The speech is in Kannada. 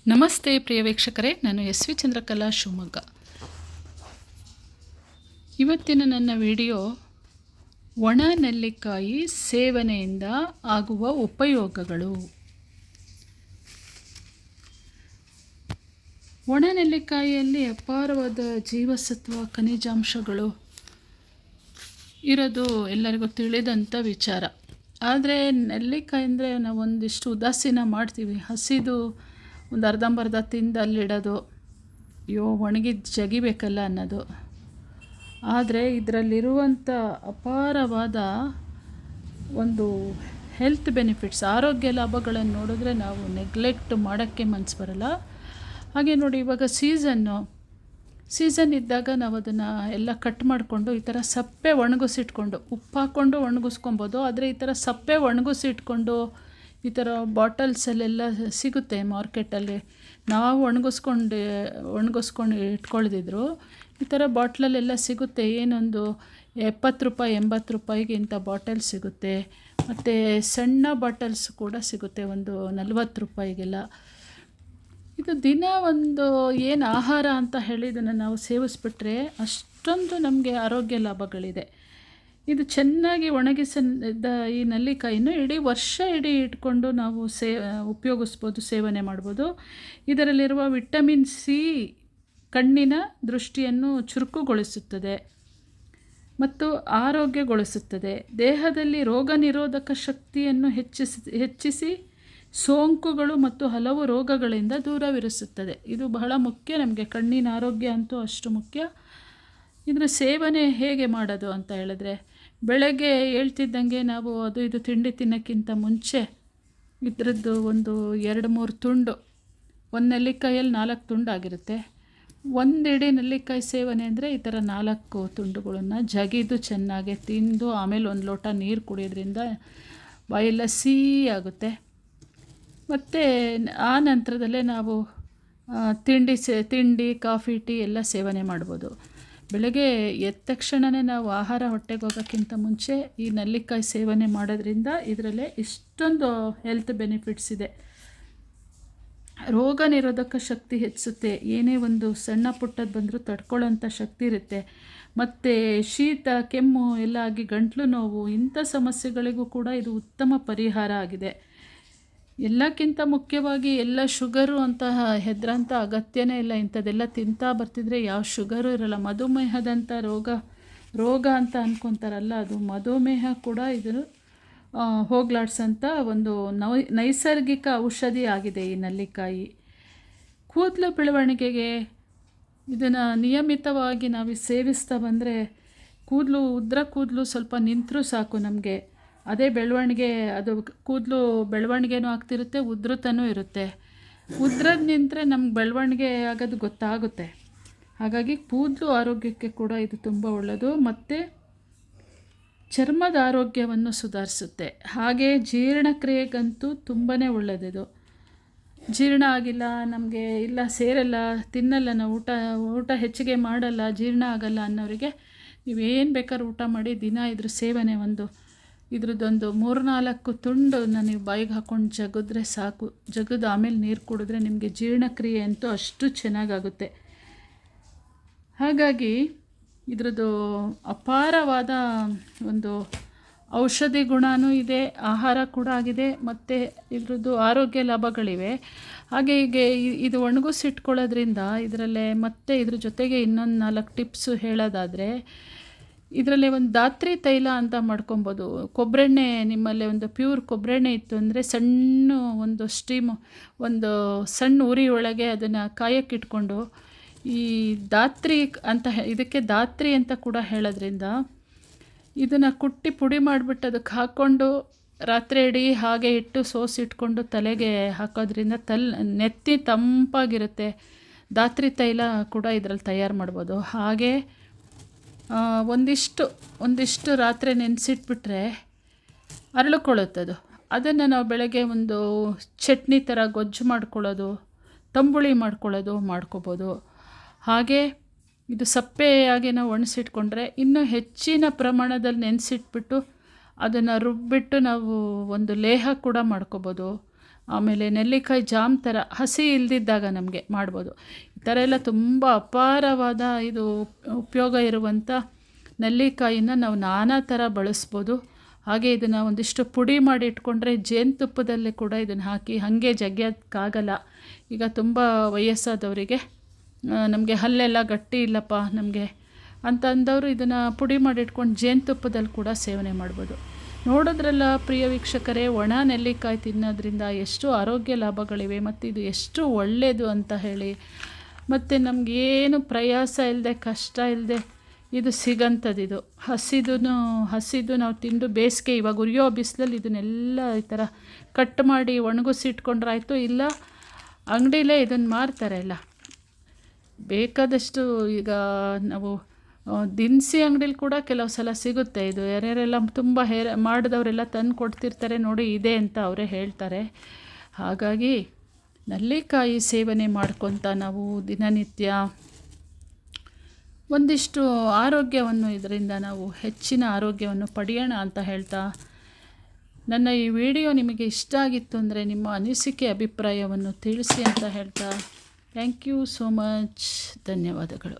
ನಮಸ್ತೆ ಪ್ರಿಯ ವೀಕ್ಷಕರೇ, ನಾನು ಎಸ್ ವಿ ಚಂದ್ರಕಲಾ ಶಿವಮೊಗ್ಗ. ಇವತ್ತಿನ ನನ್ನ ವಿಡಿಯೋ ಒಣ ನೆಲ್ಲಿಕಾಯಿ ಸೇವನೆಯಿಂದ ಆಗುವ ಉಪಯೋಗಗಳು. ಒಣ ನೆಲ್ಲಿಕಾಯಿಯಲ್ಲಿ ಅಪಾರವಾದ ಜೀವಸತ್ವ ಖನಿಜಾಂಶಗಳು ಇರೋದು ಎಲ್ಲರಿಗೂ ತಿಳಿದಂಥ ವಿಚಾರ. ಆದರೆ ನೆಲ್ಲಿಕಾಯಿ ಅಂದರೆ ನಾವು ಒಂದಿಷ್ಟು ಉದಾಸೀನ ಮಾಡ್ತೀವಿ. ಹಸಿದು ಒಂದು ಅರ್ಧಂಬರ್ಧ ತಿಂದು ಅಲ್ಲಿಡೋದು, ಅಯ್ಯೋ ಒಣಗಿದ್ದು ಜಗಿಬೇಕಲ್ಲ ಅನ್ನೋದು. ಆದರೆ ಇದರಲ್ಲಿರುವಂಥ ಅಪಾರವಾದ ಒಂದು ಹೆಲ್ತ್ ಬೆನಿಫಿಟ್ಸ್, ಆರೋಗ್ಯ ಲಾಭಗಳನ್ನು ನೋಡಿದ್ರೆ ನಾವು ನೆಗ್ಲೆಕ್ಟ್ ಮಾಡೋಕ್ಕೆ ಮನಸ್ಸು ಬರಲ್ಲ. ಹಾಗೆ ನೋಡಿ, ಇವಾಗ ಸೀಸನ್ ಇದ್ದಾಗ ನಾವು ಅದನ್ನು ಎಲ್ಲ ಕಟ್ ಮಾಡಿಕೊಂಡು ಈ ಥರ ಸಪ್ಪೆ ಒಣಗಿಸಿಟ್ಕೊಂಡು ಉಪ್ಪು ಹಾಕ್ಕೊಂಡು ಒಣಗಿಸ್ಕೊಬೋದು. ಆದರೆ ಈ ಥರ ಸಪ್ಪೆ ಒಣಗಿಸಿಟ್ಕೊಂಡು ಈ ಥರ ಬಾಟಲ್ಸಲ್ಲೆಲ್ಲ ಸಿಗುತ್ತೆ ಮಾರ್ಕೆಟಲ್ಲಿ. ನಾವು ಒಣಗಿಸ್ಕೊಂಡು ಇಟ್ಕೊಳ್ದಿದ್ರು ಈ ಥರ ಬಾಟ್ಲಲ್ಲೆಲ್ಲ ಸಿಗುತ್ತೆ. ಏನೊಂದು 70 ರೂಪಾಯಿ 80 ರೂಪಾಯಿಗೆ ಇಂಥ ಬಾಟಲ್ ಸಿಗುತ್ತೆ. ಮತ್ತು ಸಣ್ಣ ಬಾಟಲ್ಸ್ ಕೂಡ ಸಿಗುತ್ತೆ, ಒಂದು 40 ರೂಪಾಯಿಗೆಲ್ಲ. ಇದು ದಿನ ಒಂದು ಏನು ಆಹಾರ ಅಂತ ಹೇಳಿ ಇದನ್ನು ನಾವು ಸೇವಿಸ್ಬಿಟ್ರೆ ಅಷ್ಟೊಂದು ನಮಗೆ ಆರೋಗ್ಯ ಲಾಭಗಳಿದೆ. ಇದು ಚೆನ್ನಾಗಿ ಒಣಗಿಸಿದ ಈ ನೆಲ್ಲಿಕಾಯಿನೂ ವರ್ಷ ಇಡೀ ಇಟ್ಕೊಂಡು ನಾವು ಉಪಯೋಗಿಸ್ಬೋದು, ಸೇವನೆ ಮಾಡ್ಬೋದು. ಇದರಲ್ಲಿರುವ ವಿಟಮಿನ್ ಸಿ ಕಣ್ಣಿನ ದೃಷ್ಟಿಯನ್ನು ಚುರುಕುಗೊಳಿಸುತ್ತದೆ ಮತ್ತು ಆರೋಗ್ಯಗೊಳಿಸುತ್ತದೆ. ದೇಹದಲ್ಲಿ ರೋಗ ನಿರೋಧಕ ಶಕ್ತಿಯನ್ನು ಹೆಚ್ಚಿಸಿ ಸೋಂಕುಗಳು ಮತ್ತು ಹಲವು ರೋಗಗಳಿಂದ ದೂರವಿರಿಸುತ್ತದೆ. ಇದು ಬಹಳ ಮುಖ್ಯ ನಮಗೆ. ಕಣ್ಣಿನ ಆರೋಗ್ಯ ಅಂತೂ ಅಷ್ಟು ಮುಖ್ಯ. ಇದರ ಸೇವನೆ ಹೇಗೆ ಮಾಡೋದು ಅಂತ ಹೇಳಿದ್ರೆ, ಬೆಳಗ್ಗೆ ಹೇಳ್ತಿದ್ದಂಗೆ ನಾವು ಇದು ತಿಂಡಿ ತಿನ್ನೋಕ್ಕಿಂತ ಮುಂಚೆ ಇದರದ್ದು ಒಂದು 2-3 ತುಂಡು, ಒಂದು ನೆಲ್ಲಿಕಾಯಲ್ಲಿ 4 ತುಂಡು ಆಗಿರುತ್ತೆ. ಒಂದು ಇಡೀ ನೆಲ್ಲಿಕಾಯಿ ಸೇವನೆ ಅಂದರೆ ಈ ಥರ 4 ತುಂಡುಗಳನ್ನು ಜಗಿದು ಚೆನ್ನಾಗಿ ತಿಂದು ಆಮೇಲೆ 1 ಲೋಟ ನೀರು ಕುಡಿಯೋದ್ರಿಂದ ಬಾಯೆಲ್ಲ ಸಿಹಿ ಆಗುತ್ತೆ. ಮತ್ತು ಆ ನಂತರದಲ್ಲೇ ನಾವು ತಿಂಡಿ ಕಾಫಿ ಟೀ ಎಲ್ಲ ಸೇವನೆ ಮಾಡ್ಬೋದು. ಬೆಳಗ್ಗೆ ಎದ್ದ ತಕ್ಷಣವೇ ನಾವು ಆಹಾರ ಹೊಟ್ಟೆಗೆ ಹೋಗೋಕ್ಕಿಂತ ಮುಂಚೆ ಈ ನೆಲ್ಲಿಕಾಯಿ ಸೇವನೆ ಮಾಡೋದ್ರಿಂದ ಇದರಲ್ಲೇ ಇಷ್ಟೊಂದು ಹೆಲ್ತ್ ಬೆನಿಫಿಟ್ಸ್ ಇದೆ. ರೋಗ ನಿರೋಧಕ ಶಕ್ತಿ ಹೆಚ್ಚಿಸುತ್ತೆ. ಏನೇ ಒಂದು ಸಣ್ಣ ಪುಟ್ಟದ್ದು ಬಂದರೂ ತಡ್ಕೊಳ್ಳೋಂಥ ಶಕ್ತಿ ಇರುತ್ತೆ. ಮತ್ತು ಶೀತ ಕೆಮ್ಮು ಎಲ್ಲ ಆಗಿ ಗಂಟಲು ನೋವು ಇಂಥ ಸಮಸ್ಯೆಗಳಿಗೂ ಕೂಡ ಇದು ಉತ್ತಮ ಪರಿಹಾರ ಆಗಿದೆ. ಎಲ್ಲಕ್ಕಿಂತ ಮುಖ್ಯವಾಗಿ ಎಲ್ಲ ಶುಗರು ಅಂತ ಹೆದರೋಂಥ ಅಗತ್ಯನೇ ಇಲ್ಲ. ಇಂಥದ್ದೆಲ್ಲ ತಿಂತಾ ಬರ್ತಿದ್ರೆ ಯಾವ ಶುಗರು ಇರಲ್ಲ. ಮಧುಮೇಹದಂಥ ರೋಗ ಅಂತ ಅಂದ್ಕೊತಾರಲ್ಲ, ಅದು ಮಧುಮೇಹ ಕೂಡ ಇದು ಹೋಗ್ಲಾಡ್ಸೋಂಥ ಒಂದು ನೈಸರ್ಗಿಕ ಔಷಧಿ ಆಗಿದೆ ಈ ನೆಲ್ಲಿಕಾಯಿ. ಕೂದಲು ಬೆಳವಣಿಗೆಗೆ ಇದನ್ನು ನಿಯಮಿತವಾಗಿ ನಾವು ಸೇವಿಸ್ತಾ ಬಂದರೆ ಉದ್ದ ಕೂದಲು ಸ್ವಲ್ಪ ನಿಂತರೂ ಸಾಕು ನಮಗೆ. ಅದೇ ಬೆಳವಣಿಗೆ, ಅದು ಕೂದಲು ಬೆಳವಣಿಗೆನೂ ಆಗ್ತಿರುತ್ತೆ, ಉದ್ರತನೂ ಇರುತ್ತೆ. ಉದ್ರದ್ದು ನಿಂತರೆ ನಮ್ಗೆ ಬೆಳವಣಿಗೆ ಆಗೋದು ಗೊತ್ತಾಗುತ್ತೆ. ಹಾಗಾಗಿ ಕೂದಲು ಆರೋಗ್ಯಕ್ಕೆ ಕೂಡ ಇದು ತುಂಬ ಒಳ್ಳೆಯದು. ಮತ್ತು ಚರ್ಮದ ಆರೋಗ್ಯವನ್ನು ಸುಧಾರಿಸುತ್ತೆ. ಹಾಗೆ ಜೀರ್ಣಕ್ರಿಯೆಗಂತೂ ತುಂಬಾ ಒಳ್ಳೆಯದಿದು. ಜೀರ್ಣ ಆಗಿಲ್ಲ ನಮಗೆ, ಇಲ್ಲ ಸೇರಲ್ಲ, ತಿನ್ನಲ್ಲ, ನಾವು ಊಟ ಹೆಚ್ಚಿಗೆ ಮಾಡಲ್ಲ, ಜೀರ್ಣ ಆಗಲ್ಲ ಅನ್ನೋರಿಗೆ ನೀವೇನು ಬೇಕಾದ್ರೂ ಊಟ ಮಾಡಿ ದಿನ ಇದ್ರ ಸೇವನೆ ಇದ್ರದ್ದೊಂದು 3-4 ತುಂಡನ್ನು ನೀವು ಬಾಯಿಗೆ ಹಾಕ್ಕೊಂಡು ಜಗಿದ್ರೆ ಸಾಕು. ಜಗಿದು ಆಮೇಲೆ ನೀರು ಕುಡಿದ್ರೆ ನಿಮಗೆ ಜೀರ್ಣಕ್ರಿಯೆ ಅಂತೂ ಅಷ್ಟು ಚೆನ್ನಾಗಾಗುತ್ತೆ. ಹಾಗಾಗಿ ಇದ್ರದ್ದು ಅಪಾರವಾದ ಒಂದು ಔಷಧಿ ಗುಣವೂ ಇದೆ, ಆಹಾರ ಕೂಡ ಆಗಿದೆ, ಮತ್ತು ಇದ್ರದ್ದು ಆರೋಗ್ಯ ಲಾಭಗಳಿವೆ. ಹಾಗೆ ಹೀಗೆ ಇದು ಒಣಗಿಸಿಟ್ಕೊಳ್ಳೋದ್ರಿಂದ ಇದರಲ್ಲೇ ಮತ್ತೆ ಇದ್ರ ಜೊತೆಗೆ ಇನ್ನೊಂದು 4 ಟಿಪ್ಸು ಹೇಳೋದಾದರೆ, ಇದರಲ್ಲೇ ಒಂದು ಧಾತ್ರಿ ತೈಲ ಅಂತ ಮಾಡ್ಕೊಬೋದು. ಕೊಬ್ಬರೆಣ್ಣೆ ನಿಮ್ಮಲ್ಲೇ ಒಂದು ಪ್ಯೂರ್ ಕೊಬ್ಬರೆಣ್ಣೆ ಇತ್ತು ಅಂದರೆ ಒಂದು ಸಣ್ಣ ಉರಿ ಒಳಗೆ ಅದನ್ನು ಕಾಯಕ್ಕಿಟ್ಕೊಂಡು ಈ ಇದಕ್ಕೆ ಧಾತ್ರಿ ಅಂತ ಕೂಡ ಹೇಳೋದ್ರಿಂದ ಇದನ್ನು ಕುಟ್ಟಿ ಪುಡಿ ಮಾಡಿಬಿಟ್ಟು ಅದಕ್ಕೆ ಹಾಕ್ಕೊಂಡು ರಾತ್ರಿ ಇಡೀ ಹಾಗೆ ಇಟ್ಟು ಸೋಸಿಟ್ಕೊಂಡು ತಲೆಗೆ ಹಾಕೋದ್ರಿಂದ ನೆತ್ತಿ ತಂಪಾಗಿರುತ್ತೆ. ಧಾತ್ರಿ ತೈಲ ಕೂಡ ಇದರಲ್ಲಿ ತಯಾರು ಮಾಡ್ಬೋದು. ಹಾಗೆ ಒಂದಿಷ್ಟು ರಾತ್ರಿ ನೆನೆಸಿಟ್ಬಿಟ್ರೆ ಅರಳಿಕೊಳ್ಳುತ್ತದು. ಅದನ್ನು ನಾವು ಬೆಳಗ್ಗೆ ಒಂದು ಚಟ್ನಿ ಥರ ಗೊಜ್ಜು ಮಾಡ್ಕೊಳ್ಳೋದು, ತಂಬುಳಿ ಮಾಡ್ಕೋಬೋದು. ಹಾಗೆ ಇದು ಸಪ್ಪೆಯಾಗಿ ನಾವು ಒಣಸಿಟ್ಕೊಂಡ್ರೆ ಇನ್ನೂ ಹೆಚ್ಚಿನ ಪ್ರಮಾಣದಲ್ಲಿ ನೆನೆಸಿಟ್ಬಿಟ್ಟು ಅದನ್ನು ರುಬ್ಬಿಟ್ಟು ನಾವು ಒಂದು ಲೇಹ ಕೂಡ ಮಾಡ್ಕೋಬೋದು. ಆಮೇಲೆ ನೆಲ್ಲಿಕಾಯಿ ಜಾಮ್ ಥರ ಹಸಿ ಇಲ್ದಿದ್ದಾಗ ನಮಗೆ ಮಾಡ್ಬೋದು. ಈ ಥರ ಎಲ್ಲ ತುಂಬ ಅಪಾರವಾದ ಇದು ಉಪಯೋಗ ಇರುವಂಥ ನೆಲ್ಲಿಕಾಯಿನ ನಾವು ನಾನಾ ಥರ ಬಳಸ್ಬೋದು. ಹಾಗೆ ಇದನ್ನು ಒಂದಿಷ್ಟು ಪುಡಿ ಮಾಡಿ ಇಟ್ಕೊಂಡ್ರೆ ಜೇನುತುಪ್ಪದಲ್ಲಿ ಕೂಡ ಇದನ್ನು ಹಾಕಿ ಹಾಗೆ ಜಗಿಯೋಕ್ಕಾಗಲ್ಲ. ಈಗ ತುಂಬ ವಯಸ್ಸಾದವರಿಗೆ ನಮಗೆ ಹಲ್ಲೆಲ್ಲ ಗಟ್ಟಿ ಇಲ್ಲಪ್ಪ ನಮಗೆ ಅಂತ ಅಂದವರು ಇದನ್ನು ಪುಡಿ ಮಾಡಿ ಇಟ್ಕೊಂಡು ಜೇನುತುಪ್ಪದಲ್ಲಿ ಕೂಡ ಸೇವನೆ ಮಾಡ್ಬೋದು. ನೋಡೋದ್ರಲ್ಲ ಪ್ರಿಯ ವೀಕ್ಷಕರೇ, ಒಣ ನೆಲ್ಲಿಕಾಯಿ ತಿನ್ನೋದ್ರಿಂದ ಎಷ್ಟು ಆರೋಗ್ಯ ಲಾಭಗಳಿವೆ ಮತ್ತು ಇದು ಎಷ್ಟು ಒಳ್ಳೆಯದು ಅಂತ ಹೇಳಿ. ಮತ್ತು ನಮಗೇನು ಪ್ರಯಾಸ ಇಲ್ಲದೆ ಕಷ್ಟ ಇಲ್ಲದೆ ಇದು ಸಿಗಂಥದ್ದು. ಇದು ಹಸಿದು ನಾವು ತಿಂದು ಬೇಸಿಗೆ ಇವಾಗ ಉರಿಯೋ ಬಿಸಿಲಲ್ಲಿ ಇದನ್ನೆಲ್ಲ ಈ ಥರ ಕಟ್ ಮಾಡಿ ಒಣಗಿಸಿಟ್ಕೊಂಡ್ರಾಯ್ತು. ಇಲ್ಲ ಅಂಗಡಿಲೇ ಇದನ್ನು ಮಾರ್ತಾರೆ ಎಲ್ಲ ಬೇಕಾದಷ್ಟು. ಈಗ ನಾವು ದಿನಸಿ ಅಂಗಡಿಲಿ ಕೂಡ ಕೆಲವು ಸಲ ಸಿಗುತ್ತೆ. ಇದು ಯಾರ್ಯಾರೆಲ್ಲ ತುಂಬ ಮಾಡಿದವರೆಲ್ಲ ತಂದು ಕೊಡ್ತಿರ್ತಾರೆ ನೋಡಿ, ಇದೆ ಅಂತ ಅವರೇ ಹೇಳ್ತಾರೆ. ಹಾಗಾಗಿ ನೆಲ್ಲಿಕಾಯಿ ಸೇವನೆ ಮಾಡ್ಕೊತ ನಾವು ದಿನನಿತ್ಯ ಒಂದಿಷ್ಟು ಆರೋಗ್ಯವನ್ನು ಇದರಿಂದ ನಾವು ಹೆಚ್ಚಿನ ಆರೋಗ್ಯವನ್ನು ಪಡೆಯೋಣ ಅಂತ ಹೇಳ್ತಾ, ನನ್ನ ಈ ವಿಡಿಯೋ ನಿಮಗೆ ಇಷ್ಟ ಆಗಿತ್ತು ಅಂದರೆ ನಿಮ್ಮ ಅನಿಸಿಕೆ ಅಭಿಪ್ರಾಯವನ್ನು ತಿಳಿಸಿ ಅಂತ ಹೇಳ್ತಾ, ಥ್ಯಾಂಕ್ ಯು ಸೋ ಮಚ್. ಧನ್ಯವಾದಗಳು.